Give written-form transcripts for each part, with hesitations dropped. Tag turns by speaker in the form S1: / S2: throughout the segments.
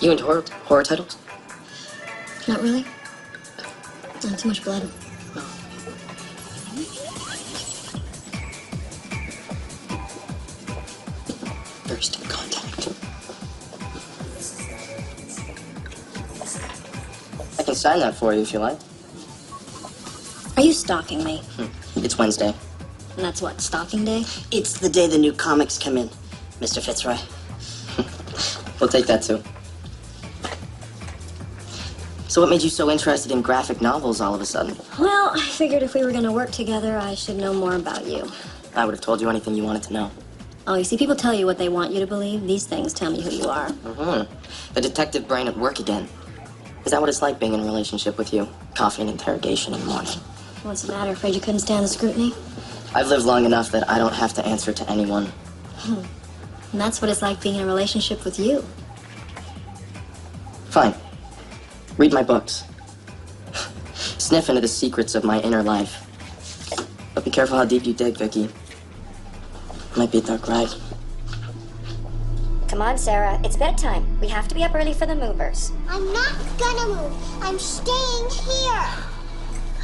S1: You into horror titles?
S2: Not really. Not too much blood.
S1: No. First contact. I can sign that for you if you like.
S2: Are you stalking me?
S1: It's Wednesday.
S2: And that's what, stalking day?
S3: It's the day the new comics come in, Mr. Fitzroy.
S1: We'll take that too. So what made you so interested in graphic novels all of a sudden?
S2: Well, I figured if we were going to work together, I should know more about you.
S1: I would have told you anything you wanted to know.
S2: Oh, you see, people tell you what they want you to believe. These things tell me who you are.
S1: The detective brain at work again. Is that what it's like being in a relationship with you? Coffee and interrogation in the morning.
S2: What's the matter? Afraid you couldn't stand the scrutiny?
S1: I've lived long enough that I don't have to answer to anyone.
S2: And that's what it's like being in a relationship with you.
S1: Fine. Read my books. Sniff into the secrets of my inner life. But be careful how deep you dig, Vicky. It might be a dark ride.
S4: Come on, Sarah. It's bedtime. We have to be up early for the movers.
S5: I'm not gonna move. I'm staying here.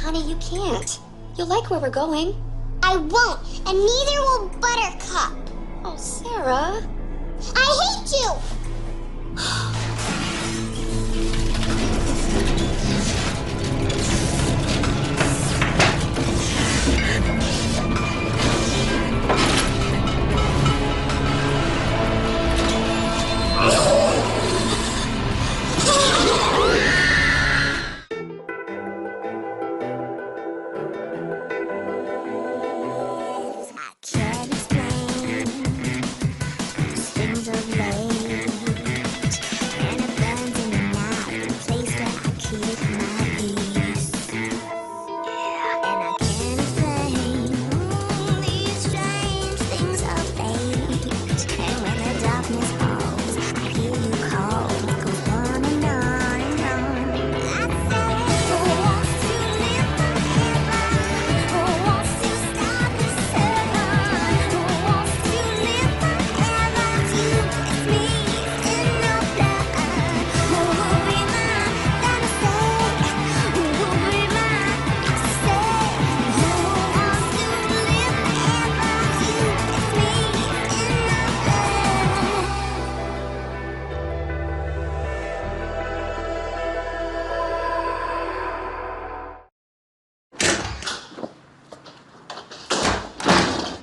S4: Honey, you can't. You'll like where we're going.
S5: I won't, and neither will Buttercup.
S4: Oh, Sarah.
S5: I hate you!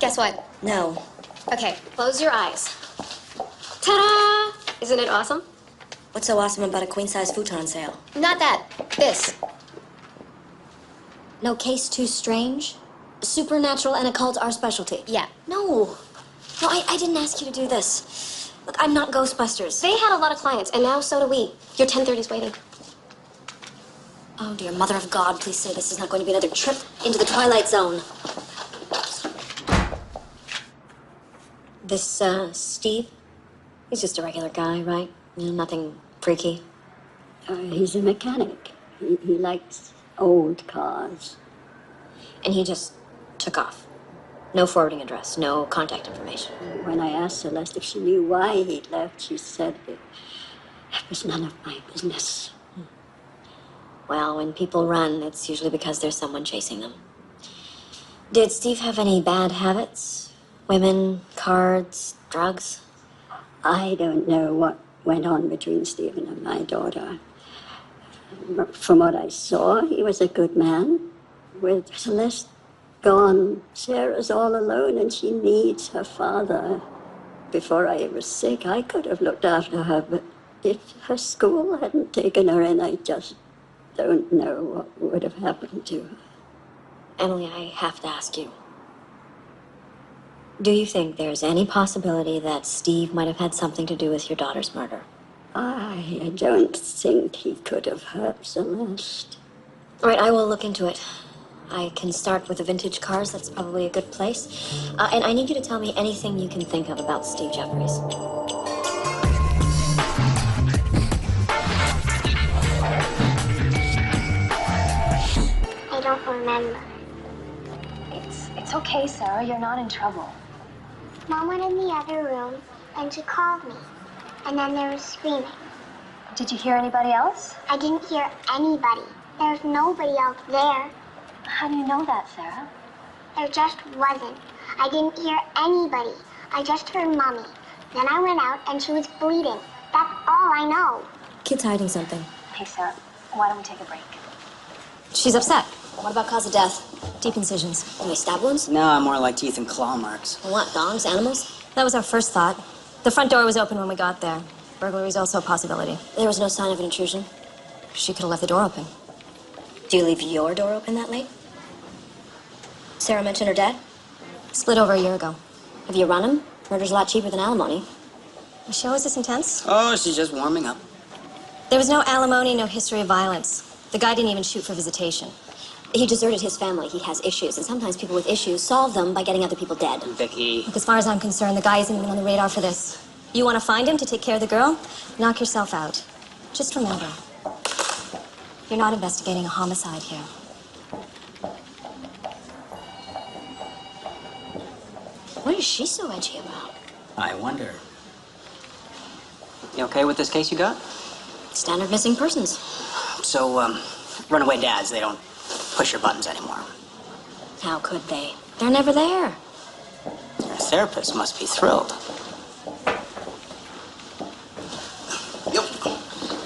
S4: Guess what?
S2: No.
S4: Okay, close your eyes. Ta-da! Isn't it awesome?
S2: What's so awesome about a queen-size futon sale?
S4: Not that. This.
S2: No case too strange? Supernatural and occult our specialty.
S4: Yeah.
S2: No. No, I didn't ask you to do this. Look, I'm not Ghostbusters.
S4: They had a lot of clients, and now so do we. Your 10:30's waiting.
S2: Oh, dear Mother of God, please say this is not going to be another trip into the Twilight Zone. This, Steve? He's just a regular guy, right? You know, nothing freaky.
S6: He's a mechanic. He likes old cars.
S2: And he just took off. No forwarding address, no contact information.
S6: When I asked Celeste if she knew why he'd left, she said it was none of my business.
S2: Well, when people run, it's usually because there's someone chasing them. Did Steve have any bad habits? Women, cards, drugs?
S6: I don't know what went on between Stephen and my daughter. From what I saw, he was a good man. With Celeste gone, Sarah's all alone and she needs her father. Before I was sick, I could have looked after her, but if her school hadn't taken her in, I just don't know what would have happened to her.
S2: Emily, I have to ask you. Do you think there's any possibility that Steve might have had something to do with your daughter's murder?
S6: I don't think he could have hurt Celeste.
S2: All right, I will look into it. I can start with the vintage cars. That's probably a good place. And I need you to tell me anything you can think of about Steve Jeffries.
S5: I don't remember.
S7: It's okay, Sarah. You're not in trouble.
S5: Mom went in the other room and she called me. And then there was screaming.
S7: Did you hear anybody else?
S5: I didn't hear anybody. There's nobody else there.
S7: How do you know that, Sarah?
S5: There just wasn't. I didn't hear anybody. I just heard Mommy. Then I went out and she was bleeding. That's all I know.
S2: Kid's hiding something.
S7: Hey, Sarah, why don't we take a break?
S2: She's upset. What about cause of death? Deep incisions. Any stab wounds?
S3: No, more like teeth and claw marks.
S2: What, dogs, animals? That was our first thought. The front door was open when we got there. Burglary is also a possibility. There was no sign of an intrusion. She could have left the door open. Do you leave your door open that late? Sarah mentioned her dad? Split over a year ago. Have you run him? Murder's a lot cheaper than alimony. Was she always this intense?
S3: Oh, she's just warming up.
S2: There was no alimony, no history of violence. The guy didn't even shoot for visitation. He deserted his family. He has issues, and sometimes people with issues solve them by getting other people dead.
S3: Vicky.
S2: Look, as far as I'm concerned, the guy isn't even on the radar for this. You want to find him to take care of the girl? Knock yourself out. Just remember, you're not investigating a homicide here. What is she so edgy about?
S3: I wonder. You okay with this case you got?
S2: Standard missing persons.
S3: So, runaway dads, they don't push your buttons anymore.
S2: How could they? They're never there.
S3: Your therapist must be thrilled.
S8: Yo.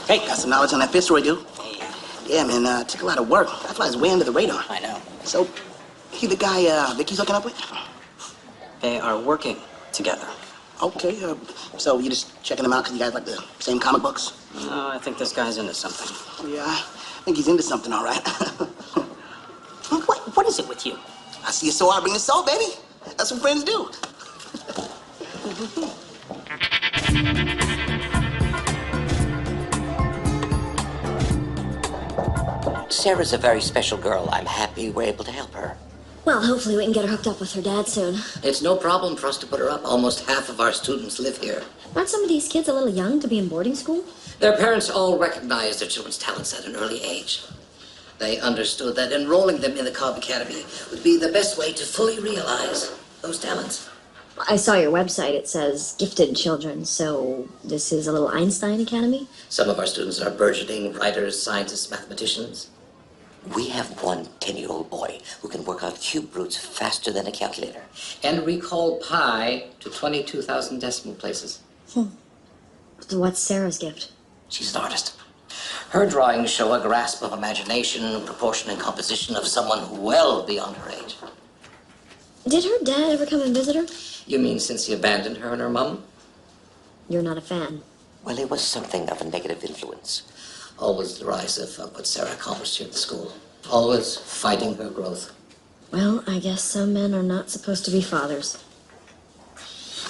S8: Hey, got some knowledge on that Fitzroy dude?
S3: Hey,
S8: Yeah, man, took a lot of work. That flies way under the radar.
S3: I know.
S8: So, he the guy, Vicky's hooking up with?
S3: They are working together.
S8: Okay, so you just checking them out because you guys like the same comic books?
S3: No, I think this guy's into something.
S8: Yeah, I think he's into something, all right.
S3: What is it with you?
S8: I see a soul, I bring the soul, baby. That's what friends do.
S9: Sarah's a very special girl. I'm happy we're able to help her.
S2: Well, hopefully we can get her hooked up with her dad soon.
S9: It's no problem for us to put her up. Almost half of our students live here.
S2: Aren't some of these kids a little young to be in boarding school?
S9: Their parents all recognized their children's talents at an early age. They understood that enrolling them in the Cobb Academy would be the best way to fully realize those talents.
S2: I saw your website. It says gifted children, so this is a little Einstein Academy?
S9: Some of our students are burgeoning writers, scientists, mathematicians. We have one 10-year-old boy who can work out cube roots faster than a calculator and recall pi to 22,000 decimal places.
S2: So what's Sarah's gift?
S9: She's an artist. Her drawings show a grasp of imagination, proportion, and composition of someone well beyond her age.
S2: Did her dad ever come and visit her?
S9: You mean since he abandoned her and her mom?
S2: You're not a fan.
S9: Well, it was something of a negative influence. Always derisive of what Sarah accomplished here at the school. Always fighting her growth.
S2: Well, I guess some men are not supposed to be fathers.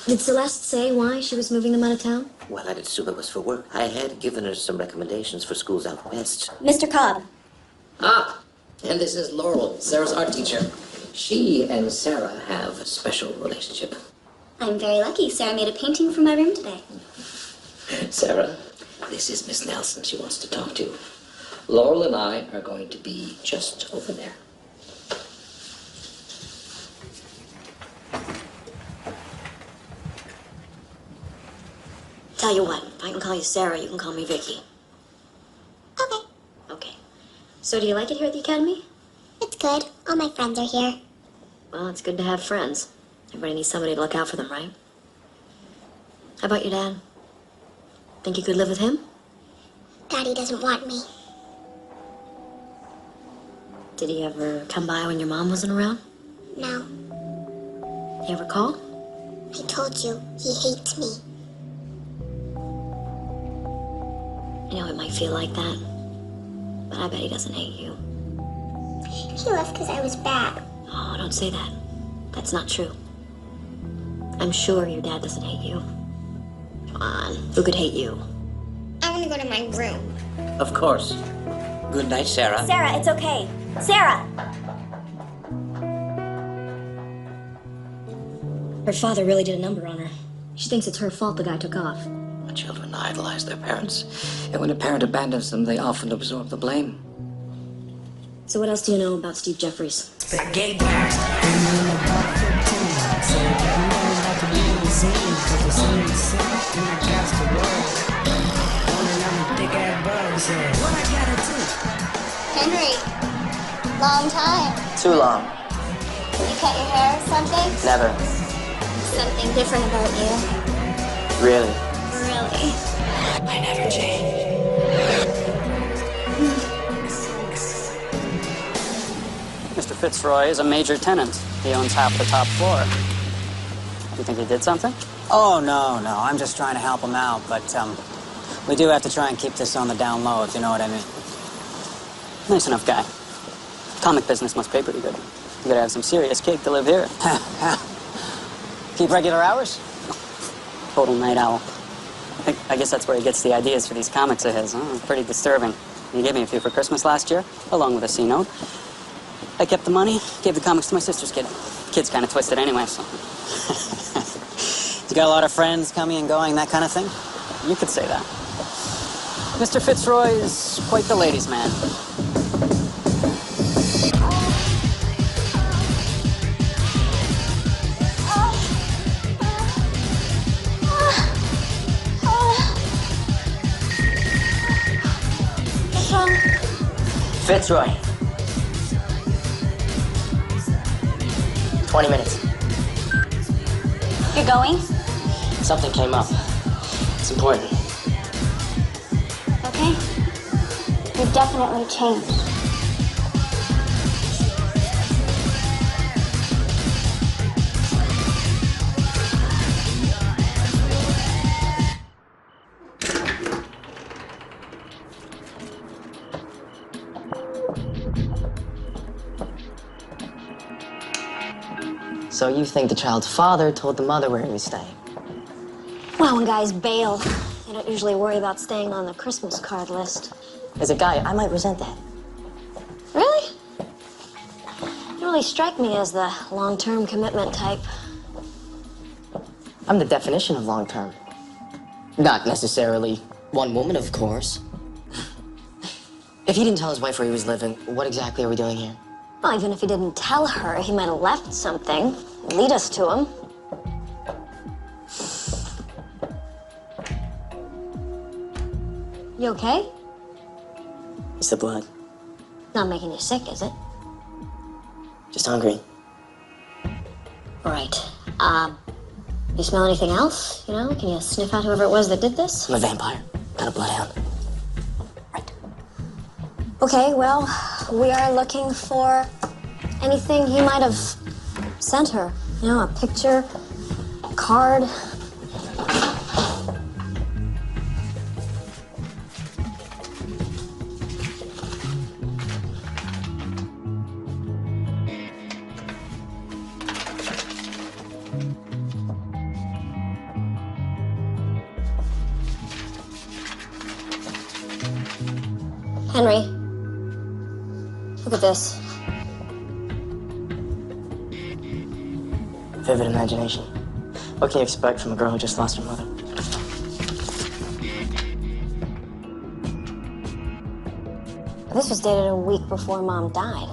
S2: Did Celeste say why she was moving them out of town?
S9: Well, I'd assume it was for work. I had given her some recommendations for schools out west.
S2: Mr. Cobb.
S9: Ah, and this is Laurel, Sarah's art teacher. She and Sarah have a special relationship.
S5: I'm very lucky. Sarah made a painting for my room today.
S9: Sarah, this is Miss Nelson. She wants to talk to you. Laurel and I are going to be just over there.
S2: Tell you what, if I can call you Sarah, you can call me Vicky.
S5: Okay.
S2: Okay. So do you like it here at the academy?
S5: It's good. All my friends are here.
S2: Well, it's good to have friends. Everybody needs somebody to look out for them, right? How about your dad? Think you could live with him?
S5: Daddy doesn't want me.
S2: Did he ever come by when your mom wasn't around?
S5: No.
S2: You ever call?
S5: I told you, he hates me.
S2: I know it might feel like that, but I bet he doesn't hate you.
S5: He left because I was bad.
S2: Oh, don't say that. That's not true. I'm sure your dad doesn't hate you. Come on, who could hate you?
S5: I want to go to my room.
S9: Of course. Good night, Sarah.
S2: Sarah, it's okay. Sarah! Her father really did a number on her. She thinks it's her fault the guy took off.
S9: Children idolize their parents, and when a parent abandons them, they often absorb the blame.
S2: So what else do you know about Steve Jeffries?
S10: Thick
S5: Long time.
S1: Too long.
S5: You cut your hair or something?
S1: Never.
S5: Something different about you.
S1: Really.
S5: Really?
S1: I never change.
S10: Mr. Fitzroy is a major tenant. He owns half the top floor. You think he did something?
S3: Oh, no. I'm just trying to help him out, but, we do have to try and keep this on the down low, if you know what I mean.
S10: Nice enough guy. Comic business must pay pretty good. You gotta have some serious cake to live here.
S3: Keep regular hours?
S10: Total night owl. I guess that's where he gets the ideas for these comics of his. Pretty disturbing. He gave me a few for Christmas last year, along with a C-note. I kept the money, gave the comics to my sister's kid. Kid's kind of twisted anyway, so...
S3: You got a lot of friends coming and going, that kind of thing?
S10: You could say that. Mr. Fitzroy is quite the ladies' man.
S5: What's wrong?
S1: Fitzroy. 20 minutes.
S5: You're going?
S1: Something came up. It's important.
S5: Okay. You've definitely changed.
S1: So you think the child's father told the mother where he was staying?
S2: Well, when guys bail, they don't usually worry about staying on the Christmas card list.
S1: As a guy, I might resent that.
S2: Really? You really strike me as the long-term commitment type.
S1: I'm the definition of long-term. Not necessarily one woman, of course. If he didn't tell his wife where he was living, what exactly are we doing here?
S2: Well, even if he didn't tell her, he might have left something. Lead us to him. You okay?
S1: It's the blood.
S2: Not making you sick, is it?
S1: Just hungry.
S2: Right. You smell anything else? You know, can you sniff out whoever it was that did this?
S1: I'm a vampire. Not a bloodhound.
S2: Right. Okay, well, we are looking for anything he might have sent her. You know, a picture, a card. Henry, look at this.
S1: Vivid imagination. What can you expect from a girl who just lost her mother?
S2: This was dated a week before Mom died.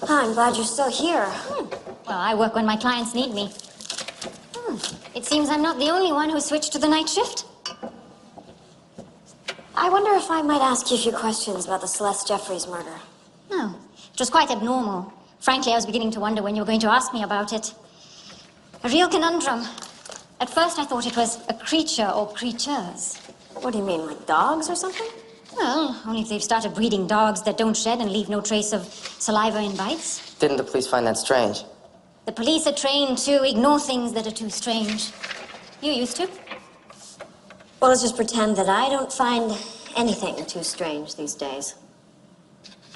S2: I'm glad you're still here.
S7: Well, I work when my clients need me. It seems I'm not the only one who switched to the night shift.
S2: I wonder if I might ask you a few questions about the Celeste Jeffries murder.
S7: No, it was quite abnormal. Frankly, I was beginning to wonder when you were going to ask me about it. A real conundrum. At first, I thought it was a creature or creatures.
S2: What do you mean, like dogs or something?
S7: Well, only if they've started breeding dogs that don't shed and leave no trace of saliva in bites.
S1: Didn't the police find that strange?
S7: The police are trained to ignore things that are too strange. You used to?
S2: Well, let's just pretend that I don't find anything too strange these days.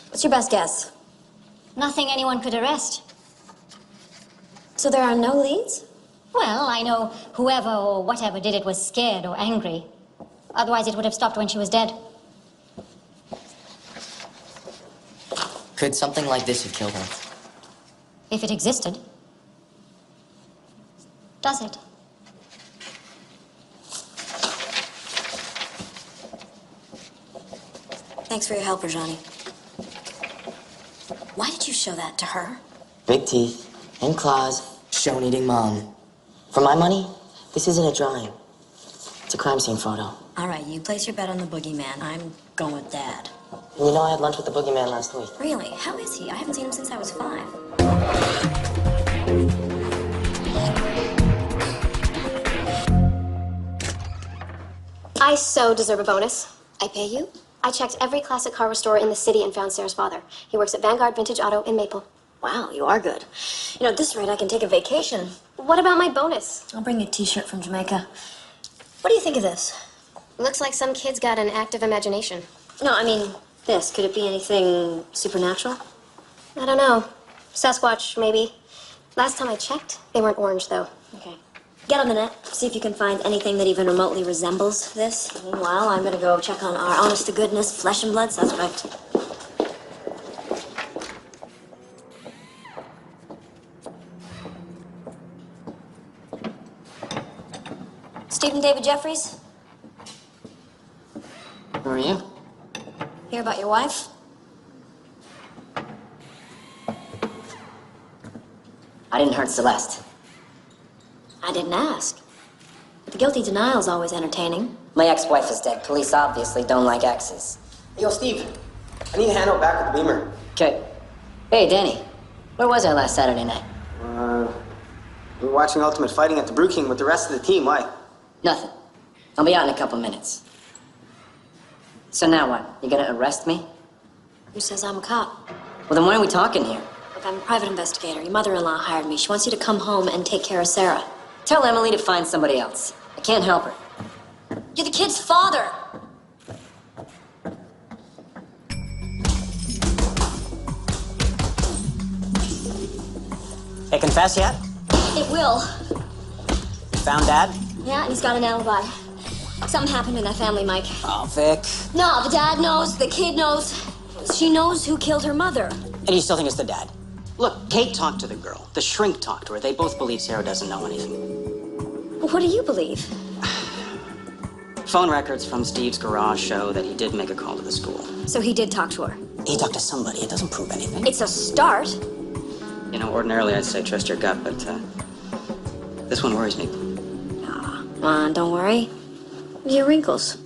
S2: What's your best guess?
S7: Nothing anyone could arrest.
S2: So there are no leads?
S7: Well, I know whoever or whatever did it was scared or angry. Otherwise, it would have stopped when she was dead.
S1: Could something like this have killed her?
S7: If it existed. Does it?
S2: Thanks for your help, Rajani. Why did you show that to her?
S1: Big teeth and claws, stone-eating mom. For my money, this isn't a drawing. It's a crime scene photo.
S2: All right, you place your bet on the boogeyman. I'm going with Dad.
S1: And you know I had lunch with the boogeyman last week.
S2: Really? How is he? I haven't seen him since I was 5.
S4: I so deserve a bonus.
S2: I pay you?
S4: I checked every classic car restorer in the city and found Sarah's father. He works at Vanguard Vintage Auto in Maple.
S2: Wow, you are good. You know, at this rate, I can take a vacation.
S4: What about my bonus?
S2: I'll bring you a t-shirt from Jamaica. What do you think of this?
S4: Looks like some kid's got an active imagination.
S2: No, I mean, this. Could it be anything supernatural?
S4: I don't know. Sasquatch, maybe. Last time I checked, they weren't orange, though.
S2: Okay. Get on the net, see if you can find anything that even remotely resembles this. Meanwhile, I'm gonna go check on our honest-to-goodness, flesh-and-blood suspect. Stephen David Jeffries?
S1: Who are you?
S2: Hear about your wife?
S1: I didn't hurt Celeste.
S2: I didn't ask. But the guilty denial's always entertaining.
S1: My ex-wife is dead. Police obviously don't like exes.
S11: Yo, Steve. I need a handout back with the Beamer.
S1: Okay. Hey, Danny. Where was I last Saturday night?
S11: We were watching Ultimate Fighting at the Brew King with the rest of the team. Why?
S1: Nothing. I'll be out in a couple minutes. So now what? You gonna arrest me?
S2: Who says I'm a cop?
S1: Well, then why are we talking here?
S2: Look, I'm a private investigator. Your mother-in-law hired me. She wants you to come home and take care of Sarah.
S1: Tell Emily to find somebody else. I can't help her.
S2: You're the kid's father!
S3: Hey, confess yet?
S2: It will.
S3: Found Dad?
S2: Yeah, and he's got an alibi. Something happened in that family, Mike.
S3: Oh, Vic.
S2: No, the dad knows, the kid knows. She knows who killed her mother.
S3: And you still think it's the dad?
S10: Look, Kate talked to the girl. The shrink talked to her. They both believe Sarah doesn't know anything.
S2: Well, what do you believe?
S10: Phone records from Steve's garage show that he did make a call to the school.
S2: So he did talk to her.
S3: He talked to somebody. It doesn't prove anything.
S2: It's a start.
S10: You know, ordinarily I'd say trust your gut, but this one worries me.
S2: Come on, don't worry. Your wrinkles.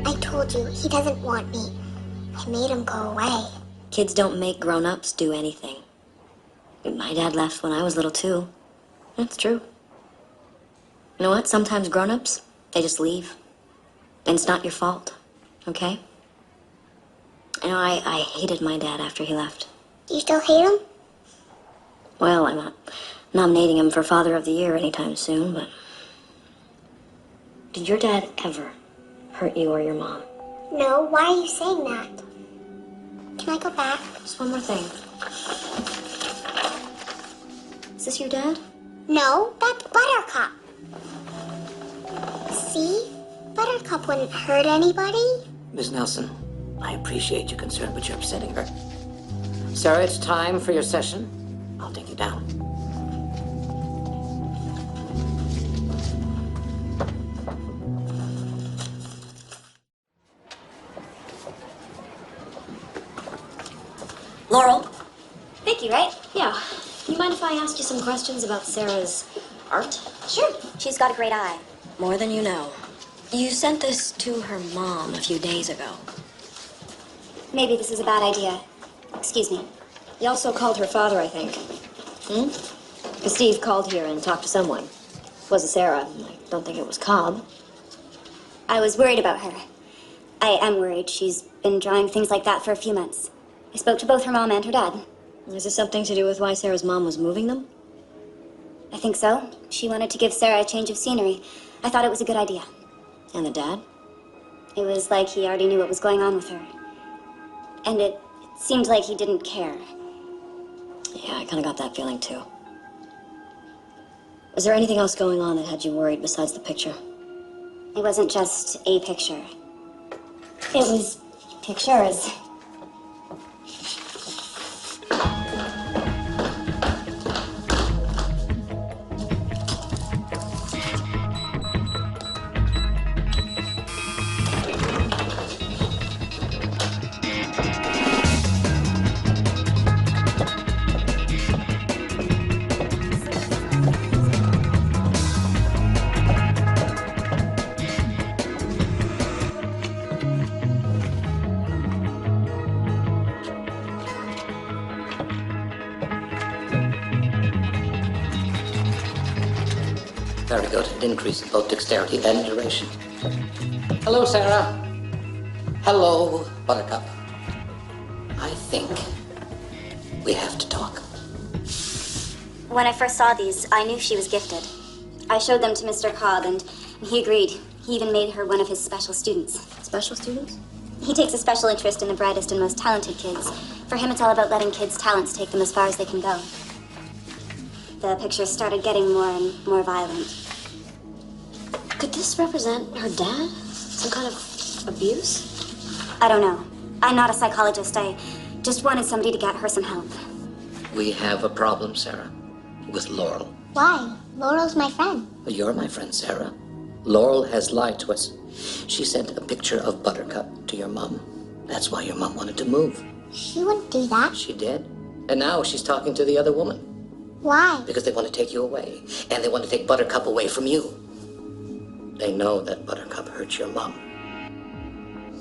S5: I told you, he doesn't want me. I made him go away.
S2: Kids don't make grown-ups do anything. My dad left when I was little, too. That's true. You know what? Sometimes grown-ups, they just leave. And it's not your fault, okay? You know, I hated my dad after he left.
S5: Do you still hate him?
S2: Well, I'm not nominating him for Father of the Year anytime soon, but... Did your dad ever hurt you or your mom?
S5: No, why are you saying that? Can I go back?
S2: Just one more thing. Is this your dad?
S5: No, that's Buttercup. See? Buttercup wouldn't hurt anybody.
S9: Miss Nelson, I appreciate your concern, but you're upsetting her. Sarah, it's time for your session. I'll take you down.
S2: Laurel? Vicky, right? Yeah. You mind if I ask you some questions about Sarah's art?
S7: Sure. She's got a great eye.
S2: More than you know. You sent this to her mom a few days ago.
S7: Maybe this is a bad idea. Excuse me.
S2: You also called her father, I think. Because Steve called here and talked to someone. It wasn't Sarah. I don't think it was Cobb.
S7: I was worried about her. I am worried. She's been drawing things like that for a few months. I spoke to both her mom and her dad.
S2: Is this something to do with why Sarah's mom was moving them?
S7: I think so. She wanted to give Sarah a change of scenery. I thought it was a good idea.
S2: And the dad?
S7: It was like he already knew what was going on with her. And it seemed like he didn't care.
S2: Yeah, I kind of got that feeling, too. Was there anything else going on that had you worried besides the picture?
S7: It wasn't just a picture. It was pictures.
S9: Very good. It increases both dexterity and duration. Hello, Sarah. Hello, Buttercup. I think we have to talk.
S12: When I first saw these, I knew she was gifted. I showed them to Mr. Cobb, and he agreed. He even made her one of his special students.
S2: Special students?
S12: He takes a special interest in the brightest and most talented kids. For him, it's all about letting kids' talents take them as far as they can go. The pictures started getting more and more violent.
S2: Could this represent her dad? Some kind of abuse?
S12: I don't know. I'm not a psychologist. I just wanted somebody to get her some help.
S9: We have a problem, Sarah, with Laurel.
S5: Why? Laurel's my friend.
S9: You're my friend, Sarah. Laurel has lied to us. She sent a picture of Buttercup to your mom. That's why your mom wanted to move.
S5: She wouldn't do that.
S9: She did. And now she's talking to the other woman.
S5: Why?
S9: Because they want to take you away. And they want to take Buttercup away from you. They know that Buttercup hurt your mom.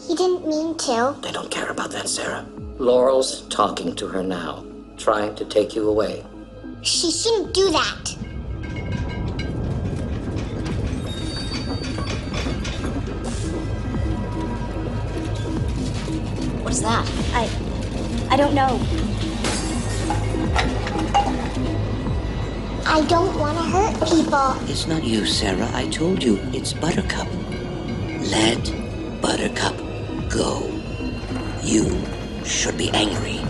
S5: He didn't mean to.
S9: They don't care about that, Sarah. Laurel's talking to her now, trying to take you away.
S5: She shouldn't do that.
S2: What is that?
S12: I don't know.
S5: I don't want to hurt people.
S9: It's not you, Sarah. I told you, it's Buttercup. Let Buttercup go. You should be angry.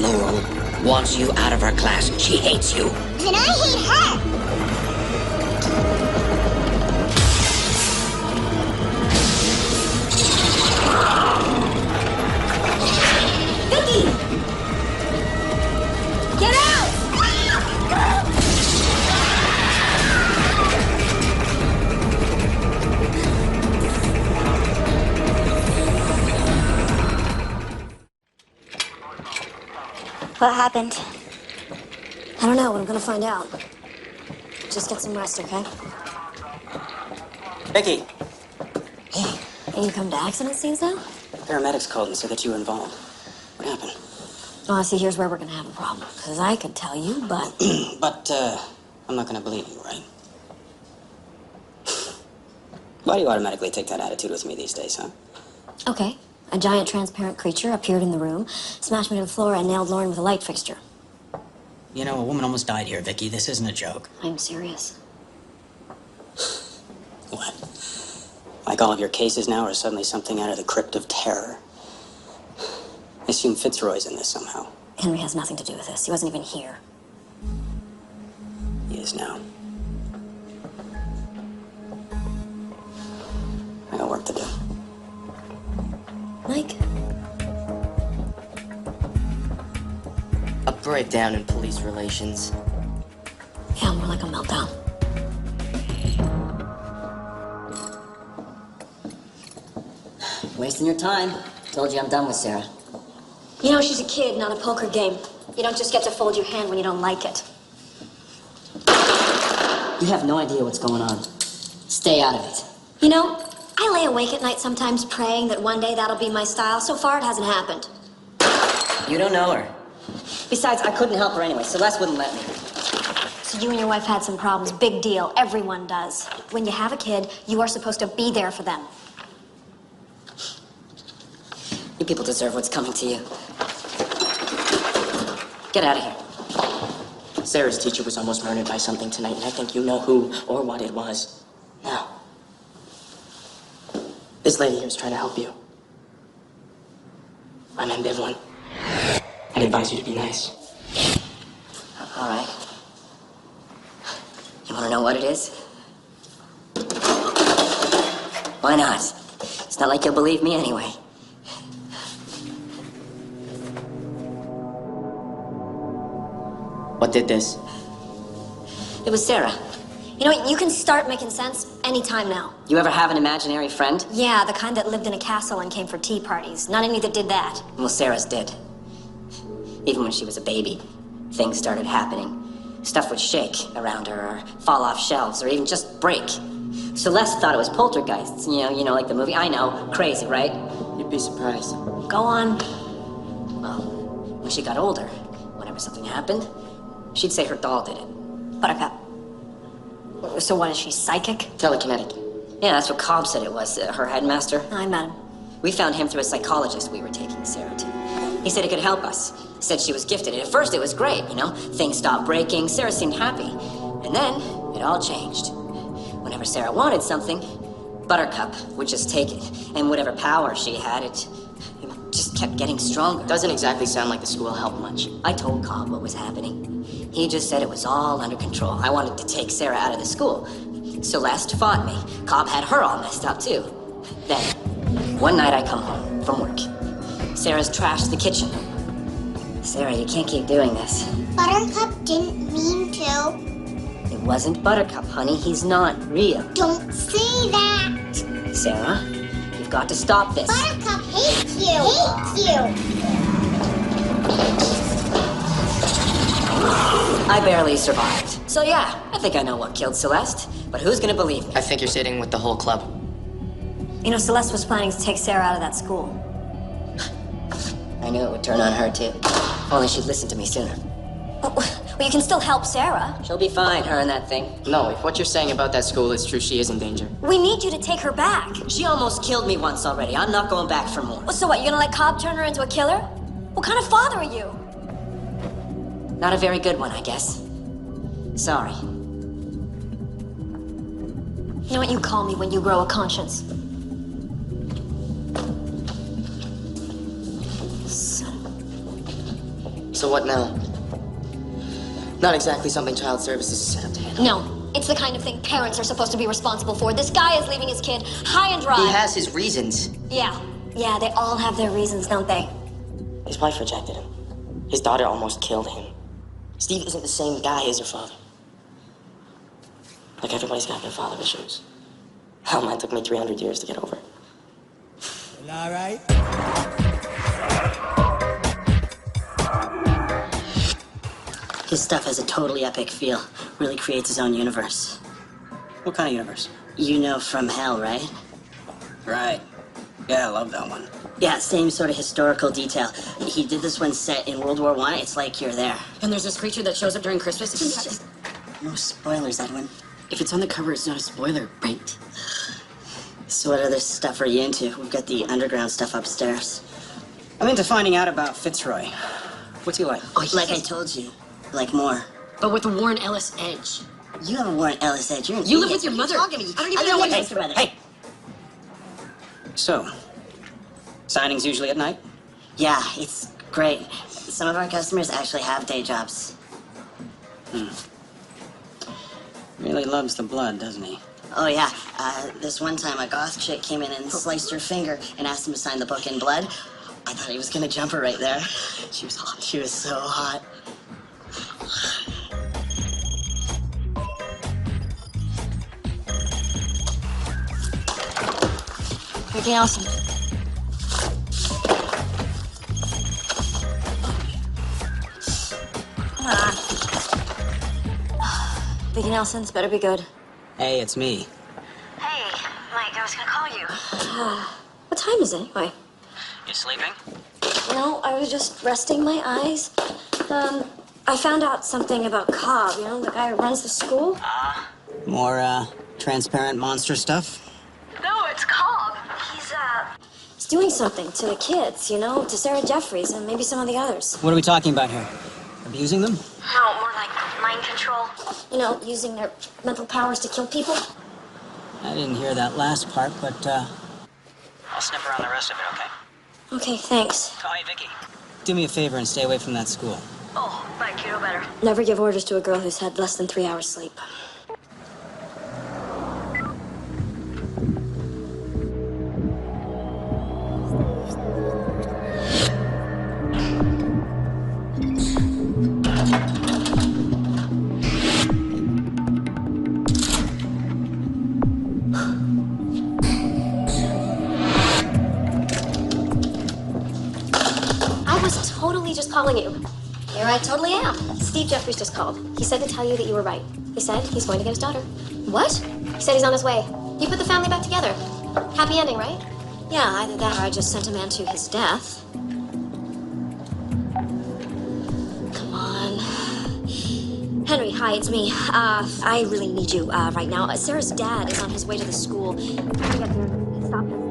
S9: Laurel wants you out of her class. She hates you.
S5: Then I hate her.
S12: Vicky! Get out! What happened?
S2: I don't know, but I'm gonna find out. Just get some rest, okay?
S10: Vicky,
S2: And you come to accident scenes now?
S10: paramedics called and said that you were involved. What happened?
S2: Oh, see, here's where we're gonna have a problem. Because I could tell you, but...
S10: But, I'm not gonna believe you, right? Why do you automatically take that attitude with me these days, huh?
S2: Okay. A giant transparent creature appeared in the room, smashed me to the floor, and nailed Lauren with a light fixture.
S10: You know, a woman almost died here, Vicky. This isn't a joke.
S2: I'm serious.
S10: What? Like all of your cases now are suddenly something out of the crypt of terror? I assume Fitzroy's in this somehow.
S2: Henry has nothing to do with this. He wasn't even here.
S10: He is now. I got work to do.
S2: Mike?
S1: A breakdown in police relations.
S2: Yeah, more like a meltdown.
S1: Wasting your time. Told you I'm done with Sarah.
S2: You know, she's a kid, not a poker game. You don't just get to fold your hand when you don't like it.
S1: You have no idea what's going on. Stay out of it.
S2: You know, I lay awake at night sometimes praying that one day that'll be my style. So far, it hasn't happened.
S1: You don't know her. Besides, I couldn't help her anyway. Celeste wouldn't let me.
S2: So you and your wife had some problems. Big deal. Everyone does. When you have a kid, you are supposed to be there for them.
S1: You people deserve what's coming to you. Get out of here. Sarah's teacher was almost murdered by something tonight, and I think you know who or what it was. Now, this lady here is trying to help you. I'm ambivalent. I'd advise you to be nice.
S13: All right. You want to know what it is? Why not? It's not like you'll believe me anyway.
S1: did this.
S13: It was Sarah.
S2: You know what? You can start making sense anytime now.
S13: You ever have an imaginary friend?
S2: Yeah, the kind that lived in a castle and came for tea parties. Not any that did that.
S13: Well, Sarah's did. Even when she was a baby, things started happening. Stuff would shake around her, or fall off shelves, or even just break. Celeste thought it was poltergeists, you know, like the movie. I know, crazy, right?
S1: You'd be surprised.
S2: Go on.
S13: Well, when she got older, whenever something happened, she'd say her doll did it.
S2: Buttercup. So what, is she psychic?
S1: Telekinetic.
S13: Yeah, that's what Cobb said it was, her headmaster.
S2: I met him.
S13: We found him through a psychologist we were taking Sarah to. He said he could help us. Said she was gifted, and at first it was great, Things stopped breaking, Sarah seemed happy. And then, it all changed. Whenever Sarah wanted something, Buttercup would just take it. And whatever power she had, it just kept getting stronger.
S1: Doesn't exactly sound like the school helped much.
S13: I told Cobb what was happening. He just said it was all under control. I wanted to take Sarah out of the school. Celeste fought me. Cobb had her all messed up, too. Then, one night I come home from work. Sarah's trashed the kitchen. Sarah, you can't keep doing this.
S5: Buttercup didn't mean to.
S13: It wasn't Buttercup, honey. He's not real.
S5: Don't say that.
S13: Sarah, you've got to stop this.
S5: Buttercup hates you. Hates you.
S13: I barely survived. So yeah, I think I know what killed Celeste. But who's gonna believe me?
S1: I think you're sitting with the whole club.
S2: You know, Celeste was planning to take Sarah out of that school.
S13: I knew it would turn on her, too. If only she'd listened to me sooner.
S2: Well, you can still help Sarah.
S13: She'll be fine, her and that thing.
S1: No, if what you're saying about that school is true, she is in danger.
S2: We need you to take her back.
S13: She almost killed me once already. I'm not going back for more.
S2: Well, so what, you gonna let Cobb turn her into a killer? What kind of father are you?
S13: Not a very good one, I guess. Sorry.
S2: You know what you call me when you grow a conscience?
S1: So what now? Not exactly something child services is set up to handle.
S2: No, it's the kind of thing parents are supposed to be responsible for. This guy is leaving his kid high and dry.
S1: He has his reasons.
S2: Yeah, they all have their reasons, don't they?
S1: His wife rejected him. His daughter almost killed him. Steve isn't the same guy as her father. Like, everybody's got their father issues. Hell, mine took me 300 years to get over.
S14: All right.
S13: His stuff has a totally epic feel. Really creates his own universe.
S10: What kind of universe?
S13: You know From Hell, right?
S10: Right. Yeah, I love that one.
S13: Yeah, same sort of historical detail. He did this one set in World War I. It's like you're there.
S1: And there's this creature that shows up during Christmas.
S13: No spoilers, Edwin.
S1: If it's on the cover, it's not a spoiler, right?
S13: So what other stuff are you into? We've got the underground stuff upstairs.
S10: I'm into finding out about Fitzroy. What's he like?
S13: Oh, like I told you. Like more.
S1: But with the Warren Ellis edge.
S13: You have a Warren Ellis edge. You're an
S1: You live
S13: idiot.
S1: with your mother.
S13: What are you talking about?
S1: I don't even know what
S13: Mr. Brother.
S10: Hey! So, signings usually at night?
S13: Yeah, it's great. Some of our customers actually have day jobs.
S10: Really loves the blood, doesn't he?
S13: Oh, yeah. This one time, a goth chick came in and sliced her finger and asked him to sign the book in blood. I thought he was gonna jump her right there. She was hot. She was so hot.
S2: Ricky Nelson. Vicky Nelson's better be good.
S10: Hey, it's me.
S2: Hey, Mike, I was gonna call you. What time is it anyway?
S10: You sleeping?
S2: No, I was just resting my eyes. I found out something about Cobb, the guy who runs the school.
S10: More, transparent monster stuff?
S2: No, it's Cobb. He's doing something to the kids, to Sarah Jeffries and maybe some of the others.
S10: What are we talking about here? Abusing them?
S2: No, more like mind control. Using their mental powers to kill people.
S10: I didn't hear that last part, but, I'll snip around the rest of it, okay?
S2: Okay, thanks.
S10: Oh, hey, Vicky. Do me a favor and stay away from that school.
S2: Oh, right, you know better. Never give orders to a girl who's had less than 3 hours sleep.
S4: he's just calling you.
S2: Here I totally am.
S4: Steve Jeffries just called. He said to tell you that you were right. He said he's going to get his daughter.
S2: What?
S4: He said he's on his way. You put the family back together. Happy ending, right?
S2: Yeah, either that or I just sent a man to his death. Come on. Henry, hi, it's me. I really need you right now. Sarah's dad is on his way to the school. I gotta get there and stop him.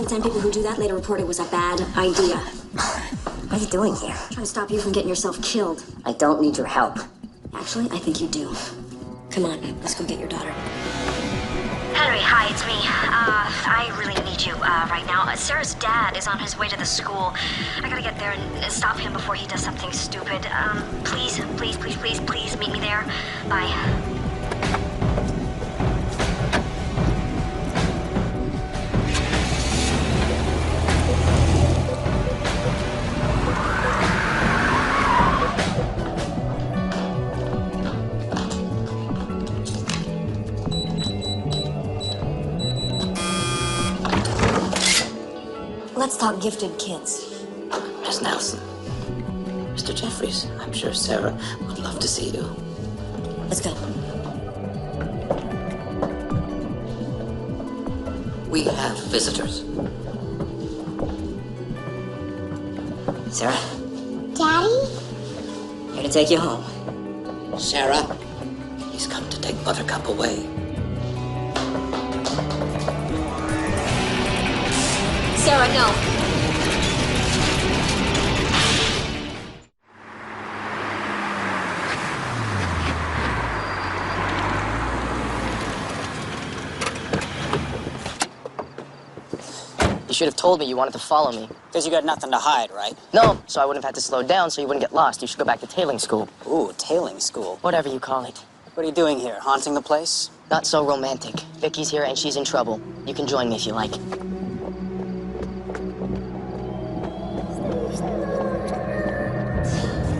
S2: Ten people who do that later report it was a bad idea.
S13: What are you doing here?
S2: Trying to stop you from getting yourself killed.
S13: I don't need your help.
S2: Actually, I think you do. Come on, let's go get your daughter. Henry, hi, it's me. I really need you right now. Sarah's dad is on his way to the school. I gotta get there and stop him before he does something stupid. Please meet me there. Bye. Let's talk gifted kids.
S9: Miss Nelson. Mr. Jeffries, I'm sure Sarah would love to see you.
S2: Let's go.
S9: We have visitors.
S13: Sarah,
S5: Daddy?
S13: here to take you home.
S9: Sarah, he's come to take Buttercup away.
S2: Sarah, no.
S1: You should have told me you wanted to follow me.
S3: Because you got nothing to hide, right?
S1: No, so I wouldn't have had to slow down so you wouldn't get lost. You should go back to tailing school.
S3: Ooh, tailing school.
S1: Whatever you call it.
S3: What are you doing here? Haunting the place?
S1: Not so romantic. Vicky's here and she's in trouble. You can join me if you like.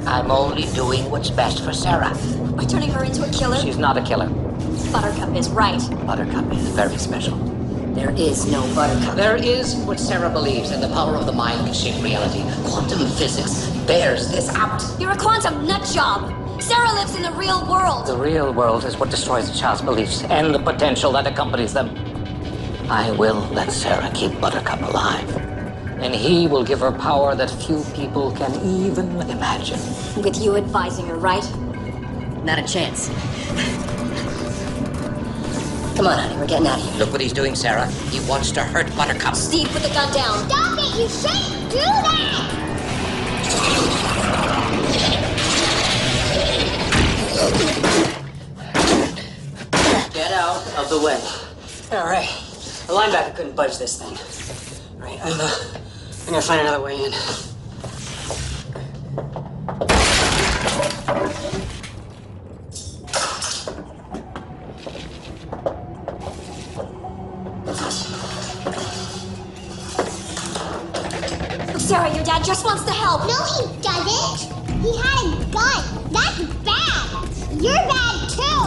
S9: I'm only doing what's best for Sarah.
S2: By turning her into a killer?
S9: She's not a killer.
S2: Buttercup is right.
S9: Buttercup is very special.
S13: There is no Buttercup.
S9: There is what Sarah believes, and the power of the mind can shape reality. Quantum physics bears this out.
S2: You're a quantum nut job. Sarah lives in the real world.
S9: The real world is what destroys a child's beliefs and the potential that accompanies them. I will let Sarah keep Buttercup alive. And he will give her power that few people can even imagine.
S2: With you advising her, right?
S13: Not a chance. Come on, honey, we're getting out of here.
S9: Look what he's doing, Sarah. He wants to hurt Buttercup.
S2: Steve, put the gun down.
S5: Stop it! You shouldn't do that!
S1: Get out of the way.
S10: All right. The linebacker couldn't budge this thing. All right, I'm gonna find another way in.
S2: Sarah, your dad just wants to help.
S5: No, he doesn't. He had a gun. That's bad. You're bad too.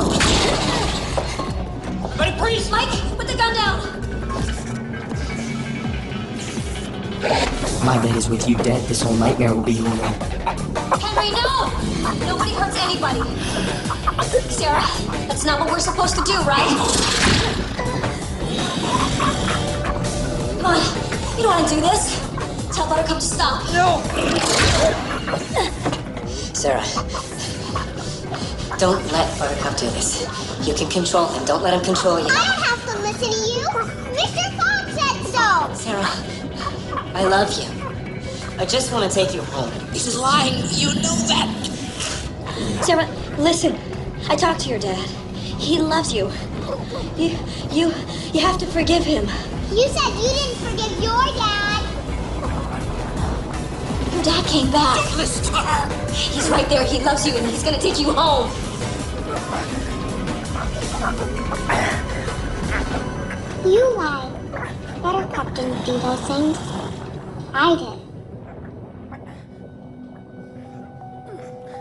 S10: Ready, freeze!
S2: Mike, put the gun down.
S1: My bet is with you dead, this whole nightmare will be over.
S2: Henry, no! Nobody hurts anybody. Sarah, that's not what we're supposed to do, right? Come on, you don't want to do this. Tell Buttercup to stop.
S10: No!
S13: Sarah, don't let Buttercup do this. You can control him. Don't let him control you.
S5: I don't have to listen to you. Mr. Cobb said so.
S13: Sarah, I love you. I just want to take you home.
S9: He's lying. You know that.
S2: Sarah, listen. I talked to your dad. He loves you. You have to forgive him.
S5: You said you didn't forgive your dad.
S2: Your dad came back.
S9: Don't listen to her.
S2: He's right there. He loves you, and he's gonna take you home.
S5: You lied. Buttercup didn't do those things. I did.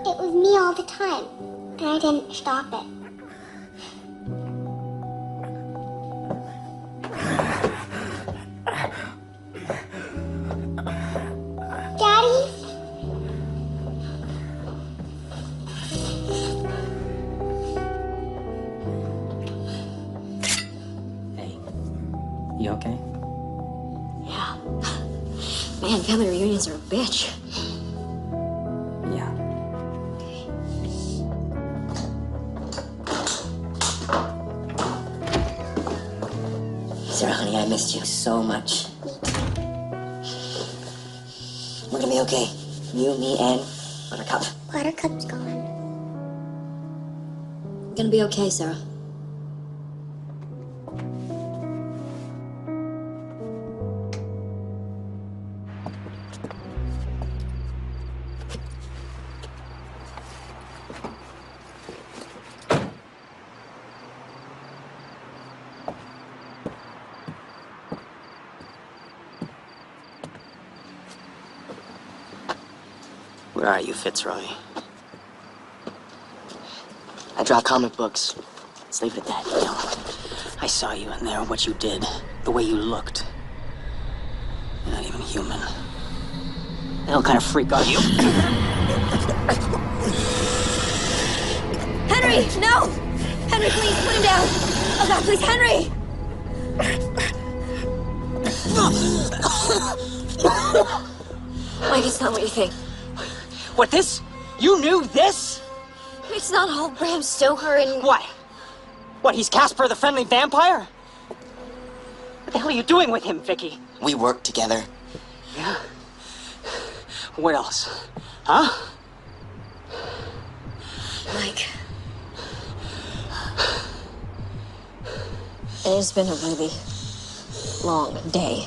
S5: It was me all the time, and I didn't stop it. Daddy?
S13: You okay?
S2: Yeah. Man, family reunions are a bitch.
S13: Yeah.
S9: Sarah, honey, I missed you so much. We're gonna be okay. You, me, and Buttercup.
S5: Buttercup's gone.
S2: Gonna be okay, Sarah.
S1: Where are you, Fitzroy? I draw comic books. Let's leave it at that.
S10: You know, I saw you in there, what you did, the way you looked. You're not even human. The hell kind of freak are you?
S2: Henry, no! Henry, please, put him down! Oh God, please, Henry! Mike, it's not what you think.
S10: What, this? You knew this?
S2: It's not all Bram Stoker and...
S10: What? What, he's Casper the Friendly Vampire? What the hell are you doing with him, Vicky?
S1: We work together.
S10: Yeah? What else? Huh?
S2: Mike. It has been a really long day.